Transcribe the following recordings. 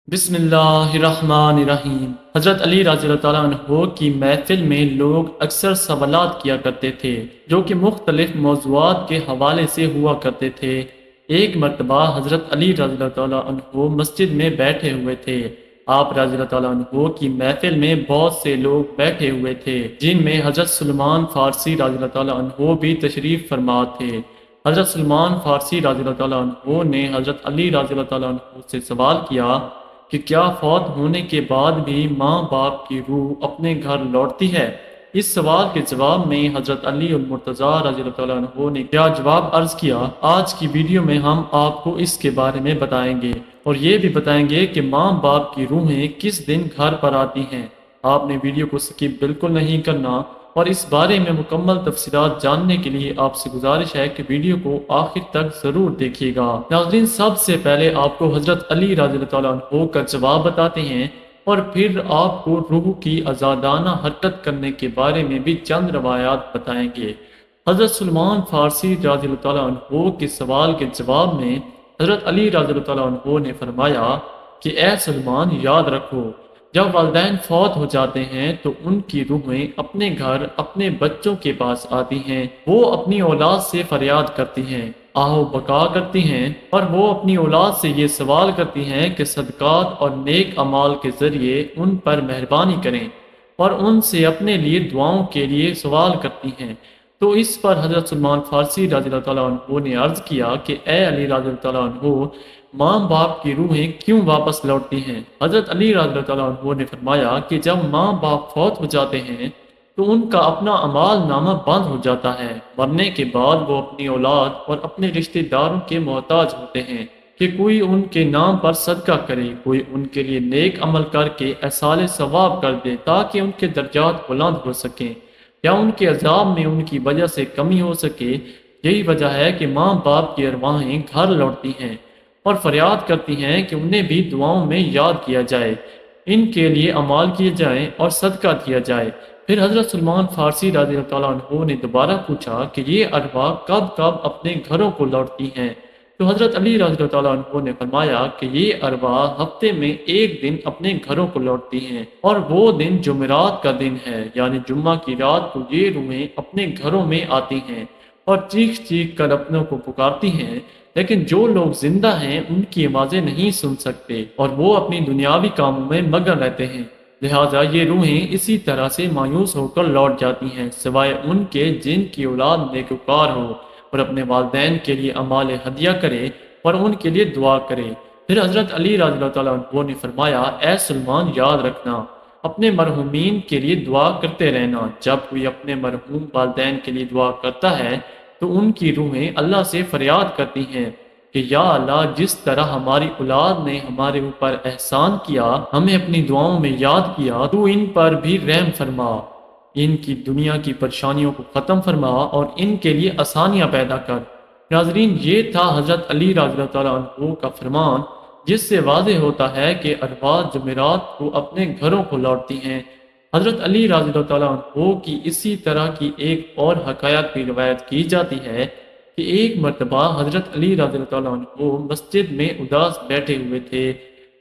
بسم اللہ الرحمن الرحیم۔ حضرت علی رضی اللہ تعالیٰ عنہ کی محفل میں لوگ اکثر سوالات کیا کرتے تھے جو کہ مختلف موضوعات کے حوالے سے ہوا کرتے تھے۔ ایک مرتبہ حضرت علی رضی اللہ تعالیٰ عنہ مسجد میں بیٹھے ہوئے تھے۔ آپ رضی اللہ تعالیٰ عنہ کی محفل میں بہت سے لوگ بیٹھے ہوئے تھے جن میں حضرت سلمان فارسی رضی اللہ تعالیٰ عنہ بھی تشریف فرما تھے۔ حضرت سلمان فارسی رضی اللہ تعالیٰ عنہ نے حضرت علی رضی اللہ تعالیٰ عنہ سے سوال کیا کہ کیا فوت ہونے کے بعد بھی ماں باپ کی روح اپنے گھر لوٹتی ہے؟ اس سوال کے جواب میں حضرت علی المرتضیٰ رضی اللہ تعالیٰ عنہ نے کیا جواب عرض کیا، آج کی ویڈیو میں ہم آپ کو اس کے بارے میں بتائیں گے اور یہ بھی بتائیں گے کہ ماں باپ کی روحیں کس دن گھر پر آتی ہیں۔ آپ نے ویڈیو کو سکپ بالکل نہیں کرنا اور اس بارے میں مکمل تفصیلات جاننے کے لیے آپ سے گزارش ہے کہ ویڈیو کو آخر تک ضرور دیکھیے گا۔ ناظرین، سب سے پہلے آپ کو حضرت علی رضی اللہ تعالیٰ عنہ کا جواب بتاتے ہیں اور پھر آپ کو روح کی آزادانہ حرکت کرنے کے بارے میں بھی چند روایات بتائیں گے۔ حضرت سلمان فارسی رضی اللہ تعالیٰ عنہ کے سوال کے جواب میں حضرت علی رضی اللہ تعالیٰ عنہ نے فرمایا کہ اے سلمان، یاد رکھو، جب والدین فوت ہو جاتے ہیں تو ان کی روحیں اپنے گھر اپنے بچوں کے پاس آتی ہیں۔ وہ اپنی اولاد سے فریاد کرتی ہیں، آہ و بکا کرتی ہیں، اور وہ اپنی اولاد سے یہ سوال کرتی ہیں کہ صدقات اور نیک اعمال کے ذریعے ان پر مہربانی کریں، اور ان سے اپنے لیے دعاؤں کے لیے سوال کرتی ہیں۔ تو اس پر حضرت سلمان فارسی رضی اللہ تعالیٰ عنہ نے عرض کیا کہ اے علی رضی اللہ تعالیٰ عنہ، ماں باپ کی روحیں کیوں واپس لوٹتی ہیں؟ حضرت علی رضی اللہ تعالیٰ عنہ نے فرمایا کہ جب ماں باپ فوت ہو جاتے ہیں تو ان کا اپنا اعمال نامہ بند ہو جاتا ہے۔ مرنے کے بعد وہ اپنی اولاد اور اپنے رشتہ داروں کے محتاج ہوتے ہیں کہ کوئی ان کے نام پر صدقہ کرے، کوئی ان کے لیے نیک عمل کر کے ایصال ثواب کر دے تاکہ ان کے درجات بلند ہو سکیں یا ان کے عذاب میں ان کی وجہ سے کمی ہو سکے۔ یہی وجہ ہے کہ ماں باپ کی ارواحیں گھر لوٹتی ہیں اور فریاد کرتی ہیں کہ انہیں بھی دعاؤں میں یاد کیا جائے، ان کے لیے اعمال کیے جائیں اور صدقہ دیا جائے۔ پھر حضرت سلمان فارسی رضی اللہ تعالیٰ عنہ نے دوبارہ پوچھا کہ یہ ارواح کب کب اپنے گھروں کو لوٹتی ہیں؟ تو حضرت علی رضی اللہ تعالیٰ عنہ نے فرمایا کہ یہ ارواح ہفتے میں ایک دن اپنے گھروں کو لوٹتی ہیں، اور وہ دن جمعرات کا دن ہے، یعنی جمعہ کی رات کو یہ روحیں اپنے گھروں میں آتی ہیں اور چیخ چیخ کر اپنوں کو پکارتی ہیں، لیکن جو لوگ زندہ ہیں ان کی آوازیں نہیں سن سکتے اور وہ اپنی دنیاوی کاموں میں مگن رہتے ہیں، لہٰذا یہ روحیں اسی طرح سے مایوس ہو کر لوٹ جاتی ہیں، سوائے ان کے جن کی اولاد نیکوکار ہو اور اپنے والدین کے لیے اعمال ہدیہ کرے اور ان کے لیے دعا کرے۔ پھر حضرت علی رضی اللہ تعالیٰ عنہ نے فرمایا، اے سلمان، یاد رکھنا، اپنے مرحومین کے لیے دعا کرتے رہنا۔ جب کوئی اپنے مرحوم والدین کے لیے دعا کرتا ہے تو ان کی روحیں اللہ سے فریاد کرتی ہیں کہ یا اللہ، جس طرح ہماری اولاد نے ہمارے اوپر احسان کیا، ہمیں اپنی دعاؤں میں یاد کیا، تو ان پر بھی رحم فرما، ان کی دنیا کی پریشانیوں کو ختم فرما اور ان کے لیے آسانیاں پیدا کر۔ ناظرین، یہ تھا حضرت علی رضی اللہ تعالیٰ عنہ کا فرمان، جس سے واضح ہوتا ہے کہ ارواح جمعرات کو اپنے گھروں کو لوٹتی ہیں۔ حضرت علی رضی اللہ تعالیٰ عنہ کی اسی طرح کی ایک اور حکایت بھی روایت کی جاتی ہے کہ ایک مرتبہ حضرت علی رضی اللہ تعالیٰ عنہ مسجد میں اداس بیٹھے ہوئے تھے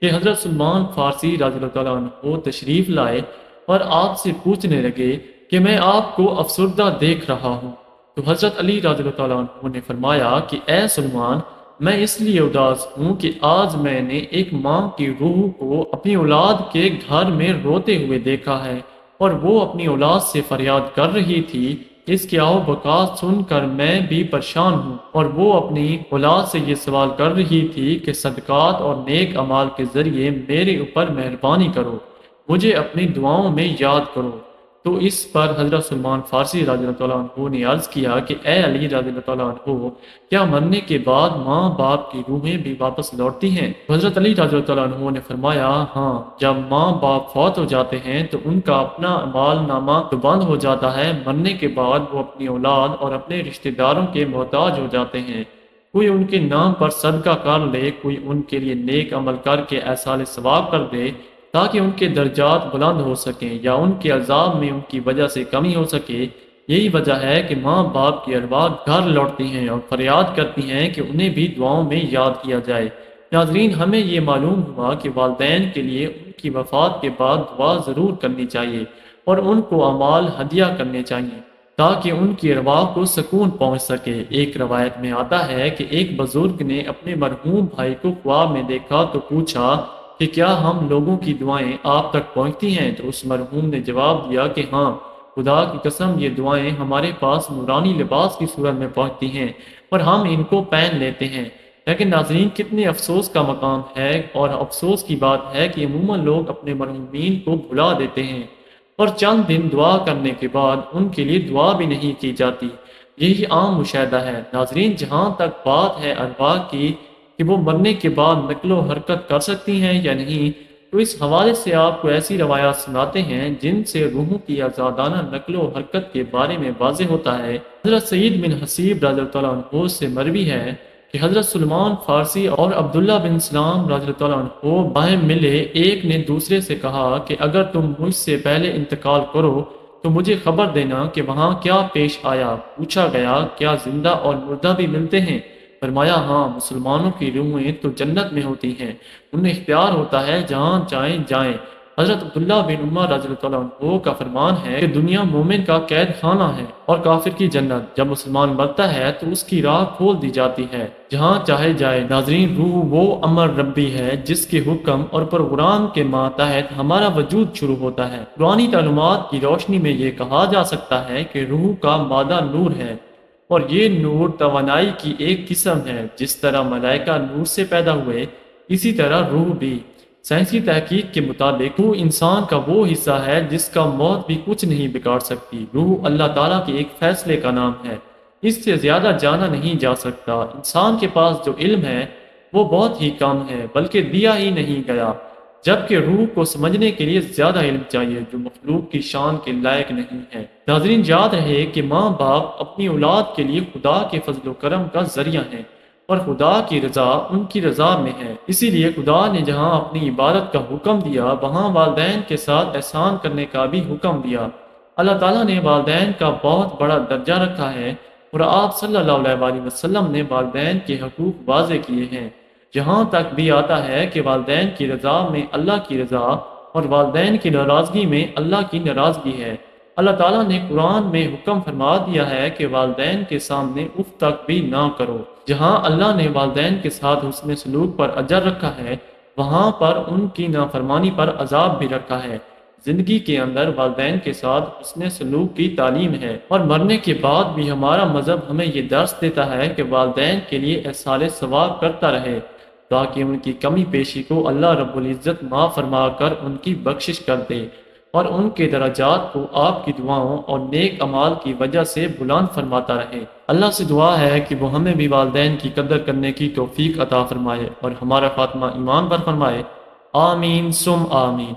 کہ حضرت سلمان فارسی رضی اللہ تعالیٰ عنہ تشریف لائے اور آپ سے پوچھنے لگے کہ میں آپ کو افسردہ دیکھ رہا ہوں۔ تو حضرت علی رضی اللہ تعالیٰ عنہ نے فرمایا کہ اے سلمان، میں اس لیے اداس ہوں کہ آج میں نے ایک ماں کی روح کو اپنی اولاد کے گھر میں روتے ہوئے دیکھا ہے، اور وہ اپنی اولاد سے فریاد کر رہی تھی۔ اس کے آہ و بکا سن کر میں بھی پریشان ہوں، اور وہ اپنی اولاد سے یہ سوال کر رہی تھی کہ صدقات اور نیک اعمال کے ذریعے میرے اوپر مہربانی کرو، مجھے اپنی دعاؤں میں یاد کرو۔ تو اس پر حضرت سلمان فارسی رضی اللہ تعالیٰ عنہ نے عرض کیا کہ اے علی رضی اللہ تعالیٰ عنہ، کیا مرنے کے بعد ماں باپ کی روحیں بھی واپس لوٹتی ہیں؟ حضرت علی رضی اللہ تعالیٰ عنہ نے فرمایا، ہاں، جب ماں باپ فوت ہو جاتے ہیں تو ان کا اپنا اعمال نامہ تو بند ہو جاتا ہے، مرنے کے بعد وہ اپنی اولاد اور اپنے رشتہ داروں کے محتاج ہو جاتے ہیں، کوئی ان کے نام پر صدقہ کر لے، کوئی ان کے لیے نیک عمل کر کے ایصال ثواب کر دے تاکہ ان کے درجات بلند ہو سکیں یا ان کے عذاب میں ان کی وجہ سے کمی ہو سکے۔ یہی وجہ ہے کہ ماں باپ کی ارواح گھر لوٹتی ہیں اور فریاد کرتی ہیں کہ انہیں بھی دعاؤں میں یاد کیا جائے۔ ناظرین، ہمیں یہ معلوم ہوا کہ والدین کے لیے ان کی وفات کے بعد دعا ضرور کرنی چاہیے اور ان کو اعمال ہدیہ کرنے چاہیے تاکہ ان کی ارواح کو سکون پہنچ سکے۔ ایک روایت میں آتا ہے کہ ایک بزرگ نے اپنے مرحوم بھائی کو خواب میں دیکھا تو پوچھا کہ کیا ہم لوگوں کی دعائیں آپ تک پہنچتی ہیں؟ تو اس مرحوم نے جواب دیا کہ ہاں، خدا کی قسم یہ دعائیں ہمارے پاس نورانی لباس کی صورت میں پہنچتی ہیں اور ہم ان کو پہن لیتے ہیں۔ لیکن ناظرین، کتنے افسوس کا مقام ہے اور افسوس کی بات ہے کہ عموماً لوگ اپنے مرحومین کو بھلا دیتے ہیں اور چند دن دعا کرنے کے بعد ان کے لیے دعا بھی نہیں کی جاتی۔ یہی عام مشاہدہ ہے۔ ناظرین، جہاں تک بات ہے ارواح کی کہ وہ مرنے کے بعد نقل و حرکت کر سکتی ہیں یا نہیں، تو اس حوالے سے آپ کو ایسی روایات سناتے ہیں جن سے روحوں کی آزادانہ نقل و حرکت کے بارے میں واضح ہوتا ہے۔ حضرت سعید بن حسیب رضی اللہ عنہ سے مروی ہے کہ حضرت سلمان فارسی اور عبداللہ بن سلام رضی اللہ عنہ باہم ملے۔ ایک نے دوسرے سے کہا کہ اگر تم مجھ سے پہلے انتقال کرو تو مجھے خبر دینا کہ وہاں کیا پیش آیا۔ پوچھا گیا کیا زندہ اور مردہ بھی ملتے ہیں؟ فرمایا ہاں، مسلمانوں کی روحیں تو جنت میں ہوتی ہیں، انہیں اختیار ہوتا ہے جہاں چاہیں جائیں۔ حضرت عبداللہ بن عمر رضی اللہ عنہ کا فرمان ہے کہ دنیا مومن کا قید خانہ ہے اور کافر کی جنت۔ جب مسلمان مرتا ہے تو اس کی راہ کھول دی جاتی ہے جہاں چاہے جائے۔ ناظرین، روح وہ امر ربی ہے جس کے حکم اور پروگرام کے ماتحت ہمارا وجود شروع ہوتا ہے۔ قرآنی تعلیمات کی روشنی میں یہ کہا جا سکتا ہے کہ روح کا مادہ نور ہے اور یہ نور توانائی کی ایک قسم ہے۔ جس طرح ملائکہ نور سے پیدا ہوئے، اسی طرح روح بھی۔ سائنسی تحقیق کے مطابق روح انسان کا وہ حصہ ہے جس کا موت بھی کچھ نہیں بگاڑ سکتی۔ روح اللہ تعالیٰ کے ایک فیصلے کا نام ہے، اس سے زیادہ جانا نہیں جا سکتا۔ انسان کے پاس جو علم ہے وہ بہت ہی کم ہے، بلکہ دیا ہی نہیں گیا، جبکہ روح کو سمجھنے کے لیے زیادہ علم چاہیے جو مخلوق کی شان کے لائق نہیں ہے۔ ناظرین، یاد رہے کہ ماں باپ اپنی اولاد کے لیے خدا کے فضل و کرم کا ذریعہ ہیں اور خدا کی رضا ان کی رضا میں ہے۔ اسی لیے خدا نے جہاں اپنی عبادت کا حکم دیا وہاں والدین کے ساتھ احسان کرنے کا بھی حکم دیا۔ اللہ تعالیٰ نے والدین کا بہت بڑا درجہ رکھا ہے اور آپ صلی اللہ علیہ وسلم نے والدین کے حقوق واضح کیے ہیں۔ جہاں تک بھی آتا ہے کہ والدین کی رضا میں اللہ کی رضا اور والدین کی ناراضگی میں اللہ کی ناراضگی ہے۔ اللہ تعالیٰ نے قرآن میں حکم فرما دیا ہے کہ والدین کے سامنے اف تک بھی نہ کرو۔ جہاں اللہ نے والدین کے ساتھ حسن سلوک پر اجر رکھا ہے، وہاں پر ان کی نافرمانی پر عذاب بھی رکھا ہے۔ زندگی کے اندر والدین کے ساتھ حسن سلوک کی تعلیم ہے اور مرنے کے بعد بھی ہمارا مذہب ہمیں یہ درس دیتا ہے کہ والدین کے لیے احسان ثواب کرتا رہے تاکہ ان کی کمی پیشی کو اللہ رب العزت معاف فرما کر ان کی بخشش کر دے اور ان کے درجات کو آپ کی دعاؤں اور نیک اعمال کی وجہ سے بلند فرماتا رہے۔ اللہ سے دعا ہے کہ وہ ہمیں بھی والدین کی قدر کرنے کی توفیق عطا فرمائے اور ہمارا خاتمہ ایمان پر فرمائے۔ آمین ثم آمین۔